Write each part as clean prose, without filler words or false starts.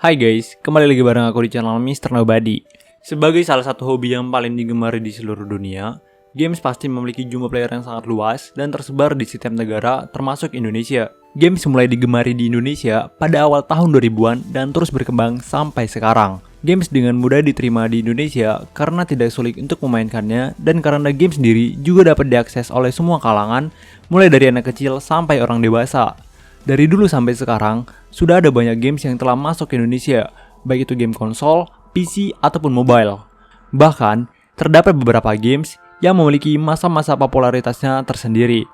Hai guys, kembali lagi bareng aku di channel Mr. Nobody. Sebagai salah satu hobi yang paling digemari di seluruh dunia, games pasti memiliki jumlah player yang sangat luas dan tersebar di setiap negara termasuk Indonesia. Games mulai digemari di Indonesia pada awal tahun 2000-an dan terus berkembang sampai sekarang. Games dengan mudah diterima di Indonesia karena tidak sulit untuk memainkannya dan karena game sendiri juga dapat diakses oleh semua kalangan, mulai dari anak kecil sampai orang dewasa. Dari dulu sampai sekarang, sudah ada banyak games yang telah masuk ke Indonesia, baik itu game konsol, PC, ataupun mobile. Bahkan, terdapat beberapa games yang memiliki masa-masa popularitasnya tersendiri,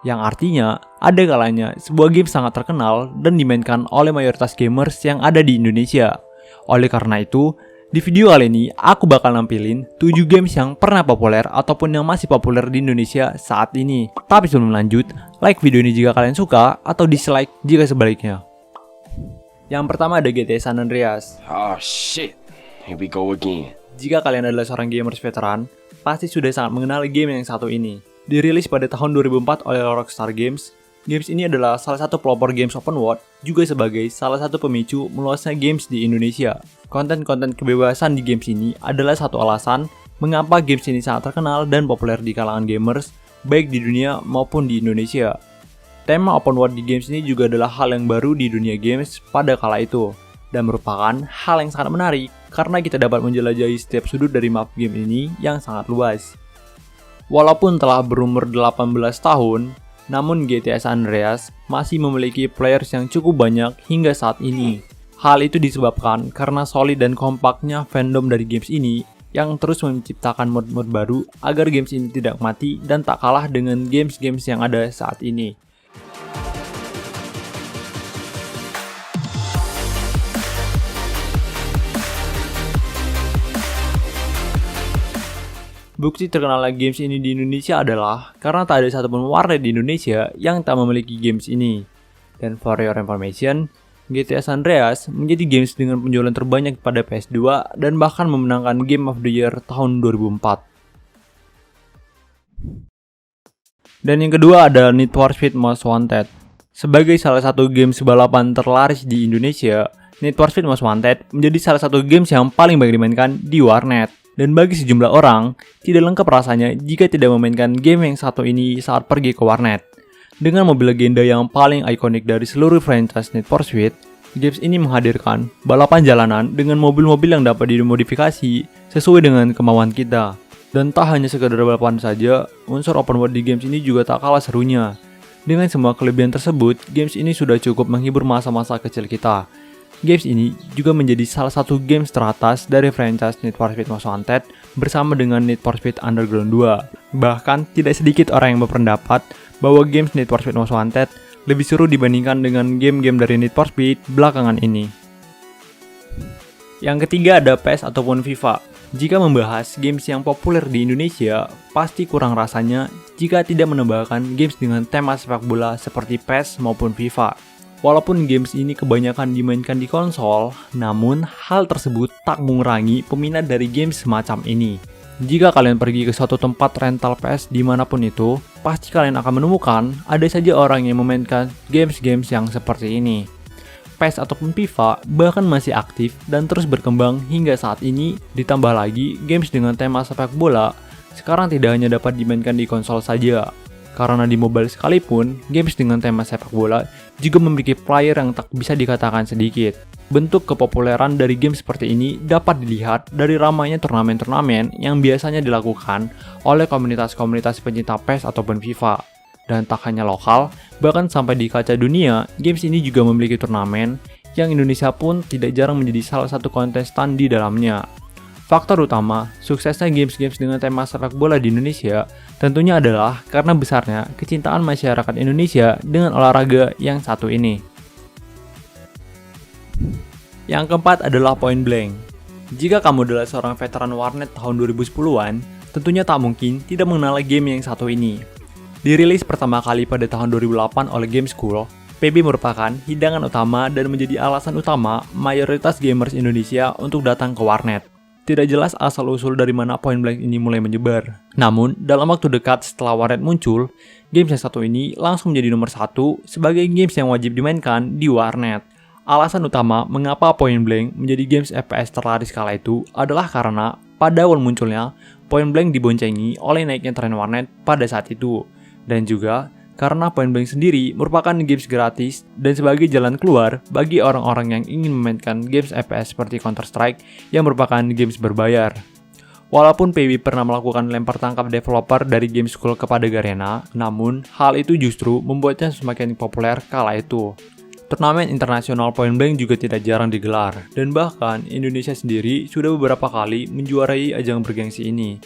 yang artinya ada kalanya sebuah game sangat terkenal dan dimainkan oleh mayoritas gamers yang ada di Indonesia. Oleh karena itu, di video kali ini aku bakal nampilin 7 games yang pernah populer ataupun yang masih populer di Indonesia saat ini. Tapi sebelum lanjut, like video ini jika kalian suka atau dislike jika sebaliknya. Yang pertama ada GTA San Andreas. Oh shit, here we go again. Jika kalian adalah seorang gamers veteran, pasti sudah sangat mengenali game yang satu ini. Dirilis pada tahun 2004 oleh Rockstar Games, games ini adalah salah satu pelopor games open world, juga sebagai salah satu pemicu meluasnya games di Indonesia. Konten-konten kebebasan di games ini adalah satu alasan mengapa games ini sangat terkenal dan populer di kalangan gamers, baik di dunia maupun di Indonesia. Tema open world di games ini juga adalah hal yang baru di dunia games pada kala itu, dan merupakan hal yang sangat menarik karena kita dapat menjelajahi setiap sudut dari map game ini yang sangat luas. Walaupun telah berumur 18 tahun, namun GTA San Andreas masih memiliki players yang cukup banyak hingga saat ini. Hal itu disebabkan karena solid dan kompaknya fandom dari games ini yang terus menciptakan mod-mod baru agar games ini tidak mati dan tak kalah dengan games-games yang ada saat ini. Bukti terkenalnya games ini di Indonesia adalah karena tak ada satupun warnet di Indonesia yang tak memiliki games ini. Dan for your information, GTA San Andreas menjadi games dengan penjualan terbanyak pada PS2 dan bahkan memenangkan Game of the Year tahun 2004. Dan yang kedua adalah Need for Speed Most Wanted. Sebagai salah satu game balapan terlaris di Indonesia, Need for Speed Most Wanted menjadi salah satu games yang paling banyak dimainkan di warnet. Dan bagi sejumlah orang, tidak lengkap rasanya jika tidak memainkan game yang satu ini saat pergi ke warnet. Dengan mobil legenda yang paling ikonik dari seluruh franchise Need for Speed, games ini menghadirkan balapan jalanan dengan mobil-mobil yang dapat dimodifikasi sesuai dengan kemauan kita. Dan tak hanya sekedar balapan saja, unsur open world di games ini juga tak kalah serunya. Dengan semua kelebihan tersebut, games ini sudah cukup menghibur masa-masa kecil kita. Games ini juga menjadi salah satu games teratas dari franchise Need for Speed Most Wanted bersama dengan Need for Speed Underground 2. Bahkan tidak sedikit orang yang berpendapat bahwa games Need for Speed Most Wanted lebih seru dibandingkan dengan game-game dari Need for Speed belakangan ini. Yang ketiga ada PES ataupun FIFA. Jika membahas games yang populer di Indonesia, pasti kurang rasanya jika tidak menambahkan games dengan tema sepak bola seperti PES maupun FIFA. Walaupun games ini kebanyakan dimainkan di konsol, namun hal tersebut tak mengurangi peminat dari games semacam ini. Jika kalian pergi ke suatu tempat rental PS dimanapun itu, pasti kalian akan menemukan ada saja orang yang memainkan games-games yang seperti ini. PES ataupun FIFA bahkan masih aktif dan terus berkembang hingga saat ini, ditambah lagi games dengan tema sepak bola sekarang tidak hanya dapat dimainkan di konsol saja. Karena di mobile sekalipun, games dengan tema sepak bola juga memiliki player yang tak bisa dikatakan sedikit. Bentuk kepopuleran dari game seperti ini dapat dilihat dari ramainya turnamen-turnamen yang biasanya dilakukan oleh komunitas-komunitas pencinta PES ataupun FIFA. Dan tak hanya lokal, bahkan sampai di kaca dunia, games ini juga memiliki turnamen yang Indonesia pun tidak jarang menjadi salah satu kontestan di dalamnya. Faktor utama suksesnya games-games dengan tema sepak bola di Indonesia tentunya adalah karena besarnya kecintaan masyarakat Indonesia dengan olahraga yang satu ini. Yang keempat adalah Point Blank. Jika kamu adalah seorang veteran warnet tahun 2010-an, tentunya tak mungkin tidak mengenal game yang satu ini. Dirilis pertama kali pada tahun 2008 oleh Game School, PB merupakan hidangan utama dan menjadi alasan utama mayoritas gamers Indonesia untuk datang ke warnet. Tidak jelas asal-usul dari mana Point Blank ini mulai menyebar. Namun, dalam waktu dekat setelah warnet muncul, games yang satu ini langsung menjadi nomor 1 sebagai games yang wajib dimainkan di warnet. Alasan utama mengapa Point Blank menjadi games FPS terlaris kala itu adalah karena pada awal munculnya, Point Blank diboncengi oleh naiknya tren warnet pada saat itu. Dan juga karena Point Blank sendiri merupakan games gratis dan sebagai jalan keluar bagi orang-orang yang ingin memainkan games FPS seperti Counter-Strike yang merupakan games berbayar. Walaupun PUBG pernah melakukan lempar tangkap developer dari game school kepada Garena, namun hal itu justru membuatnya semakin populer kala itu. Turnamen internasional Point Blank juga tidak jarang digelar, dan bahkan Indonesia sendiri sudah beberapa kali menjuarai ajang bergengsi ini.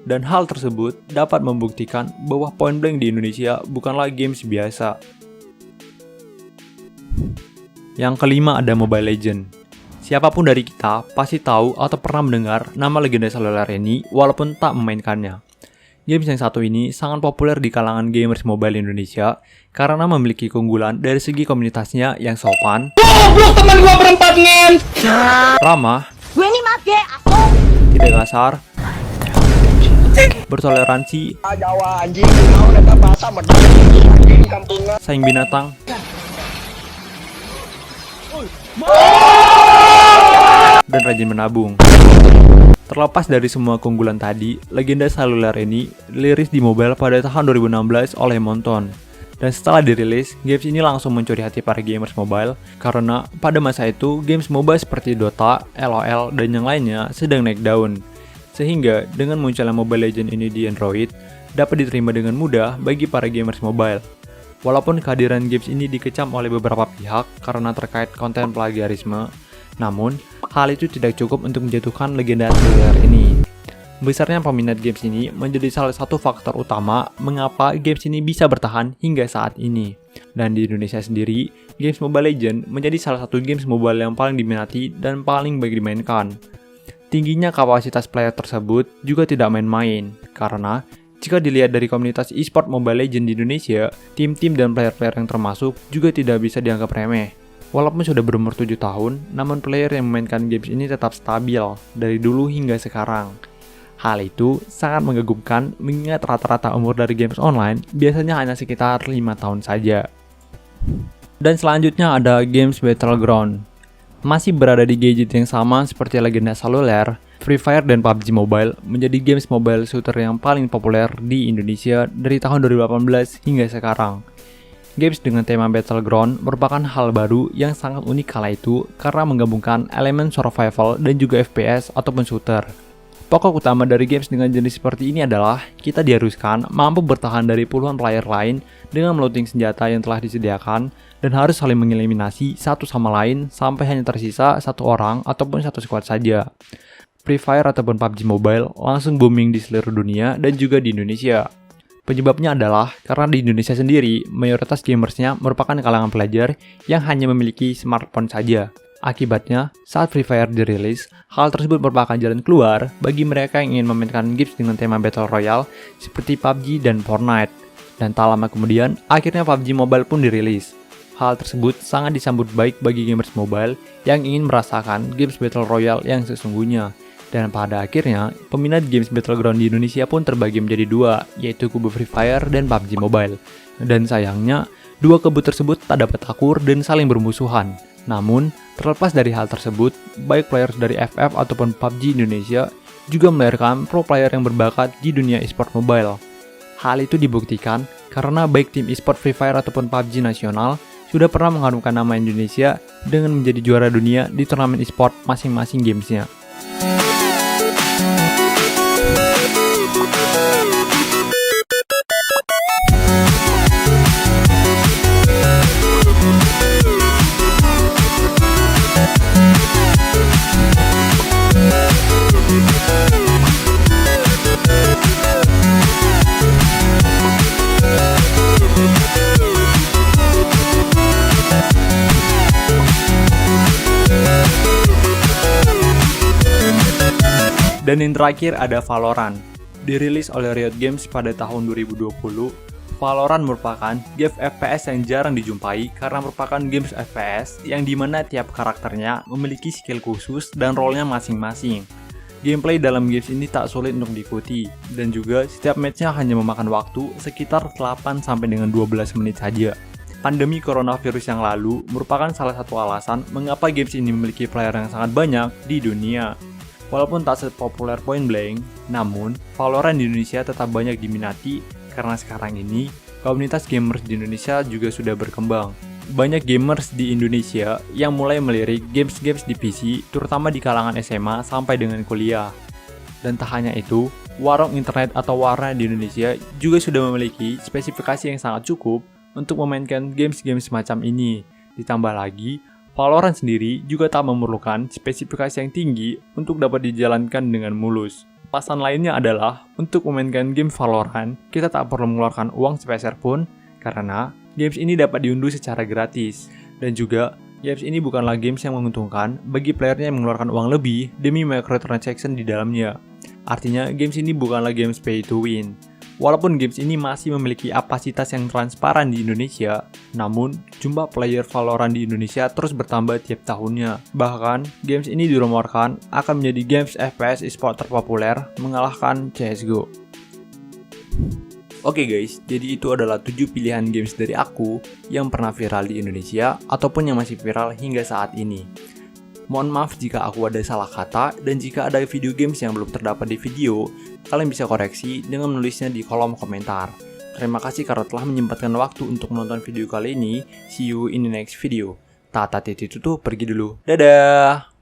Dan hal tersebut dapat membuktikan bahwa Point Blank di Indonesia bukanlah games biasa. Yang kelima ada Mobile Legends. Siapapun dari kita pasti tahu atau pernah mendengar nama legenda seluler ini walaupun tak memainkannya. Games yang satu ini sangat populer di kalangan gamers mobile Indonesia karena memiliki keunggulan dari segi komunitasnya yang sopan, teman gua berempat ngen. ramah, Gue ini mage, aku. tidak kasar, bertoleransi, Jawa anjing, mau datang bahasa medang anjing kampungan. sayang binatang, dan rajin menabung. Terlepas dari semua keunggulan tadi, legenda seluler ini dirilis di mobile pada tahun 2016 oleh Monton. Dan setelah dirilis, games ini langsung mencuri hati para gamers mobile karena pada masa itu games MOBA seperti Dota, LOL, dan yang lainnya sedang naik daun. Sehingga dengan munculnya Mobile Legends ini di Android, dapat diterima dengan mudah bagi para gamers mobile. Walaupun kehadiran games ini dikecam oleh beberapa pihak karena terkait konten plagiarisme, namun hal itu tidak cukup untuk menjatuhkan legenda seluler ini. Besarnya peminat games ini menjadi salah satu faktor utama mengapa games ini bisa bertahan hingga saat ini. Dan di Indonesia sendiri, games Mobile Legends menjadi salah satu games mobile yang paling diminati dan paling baik dimainkan. Tingginya kapasitas player tersebut juga tidak main-main, karena jika dilihat dari komunitas e-sport Mobile Legends di Indonesia, tim-tim dan player-player yang termasuk juga tidak bisa dianggap remeh. Walaupun sudah berumur 7 tahun, namun player yang memainkan games ini tetap stabil dari dulu hingga sekarang. Hal itu sangat mengagumkan mengingat rata-rata umur dari games online biasanya hanya sekitar 5 tahun saja. Dan selanjutnya ada games Battleground. Masih berada di gadget yang sama seperti legenda seluler, Free Fire dan PUBG Mobile menjadi games mobile shooter yang paling populer di Indonesia dari tahun 2018 hingga sekarang. Games dengan tema Battleground merupakan hal baru yang sangat unik kala itu karena menggabungkan elemen survival dan juga FPS ataupun shooter. Pokok utama dari games dengan jenis seperti ini adalah kita diharuskan mampu bertahan dari puluhan player lain dengan melooting senjata yang telah disediakan dan harus saling mengeliminasi satu sama lain sampai hanya tersisa satu orang ataupun satu squad saja. Free Fire ataupun PUBG Mobile langsung booming di seluruh dunia dan juga di Indonesia. Penyebabnya adalah karena di Indonesia sendiri, mayoritas gamersnya merupakan kalangan pelajar yang hanya memiliki smartphone saja. Akibatnya, saat Free Fire dirilis, hal tersebut merupakan jalan keluar bagi mereka yang ingin memainkan games dengan tema Battle Royale seperti PUBG dan Fortnite. Dan tak lama kemudian, akhirnya PUBG Mobile pun dirilis. Hal tersebut sangat disambut baik bagi gamers mobile yang ingin merasakan games Battle Royale yang sesungguhnya. Dan pada akhirnya, peminat games Battleground di Indonesia pun terbagi menjadi dua, yaitu kubu Free Fire dan PUBG Mobile. Dan sayangnya, dua kubu tersebut tak dapat akur dan saling bermusuhan. Namun, terlepas dari hal tersebut, baik player dari FF ataupun PUBG Indonesia juga melahirkan pro player yang berbakat di dunia e-sport mobile. Hal itu dibuktikan karena baik tim e-sport Free Fire ataupun PUBG nasional sudah pernah mengharumkan nama Indonesia dengan menjadi juara dunia di turnamen e-sport masing-masing gamesnya. Dan yang terakhir ada Valorant. Dirilis oleh Riot Games pada tahun 2020, Valorant merupakan game FPS yang jarang dijumpai karena merupakan games FPS yang dimana tiap karakternya memiliki skill khusus dan role-nya masing-masing. Gameplay dalam games ini tak sulit untuk diikuti, dan juga setiap match-nya hanya memakan waktu sekitar 8 sampai dengan 12 menit saja. Pandemi coronavirus yang lalu merupakan salah satu alasan mengapa games ini memiliki player yang sangat banyak di dunia. Walaupun tak sepopuler Point Blank, namun Valorant di Indonesia tetap banyak diminati karena sekarang ini komunitas gamers di Indonesia juga sudah berkembang. Banyak gamers di Indonesia yang mulai melirik games-games di PC, terutama di kalangan SMA sampai dengan kuliah. Dan tak hanya itu, warung internet atau warnet di Indonesia juga sudah memiliki spesifikasi yang sangat cukup untuk memainkan games-games semacam ini. Ditambah lagi, Valorant sendiri juga tak memerlukan spesifikasi yang tinggi untuk dapat dijalankan dengan mulus. Alasan lainnya adalah, untuk memainkan game Valorant, kita tak perlu mengeluarkan uang sepeser pun, karena games ini dapat diunduh secara gratis. Dan juga, games ini bukanlah games yang menguntungkan bagi playernya yang mengeluarkan uang lebih demi microtransaction di dalamnya. Artinya, games ini bukanlah games pay to win. Walaupun games ini masih memiliki kapasitas yang transparan di Indonesia, namun jumlah player Valorant di Indonesia terus bertambah tiap tahunnya. Bahkan, games ini dirumorkan akan menjadi games FPS e-sport terpopuler mengalahkan CSGO. Oke guys, jadi itu adalah 7 pilihan games dari aku yang pernah viral di Indonesia ataupun yang masih viral hingga saat ini. Mohon maaf jika aku ada salah kata, dan jika ada video games yang belum terdapat di video, kalian bisa koreksi dengan menulisnya di kolom komentar. Terima kasih karena telah menyempatkan waktu untuk menonton video kali ini. See you in the next video. Tata titi tutup, pergi dulu. Dadah!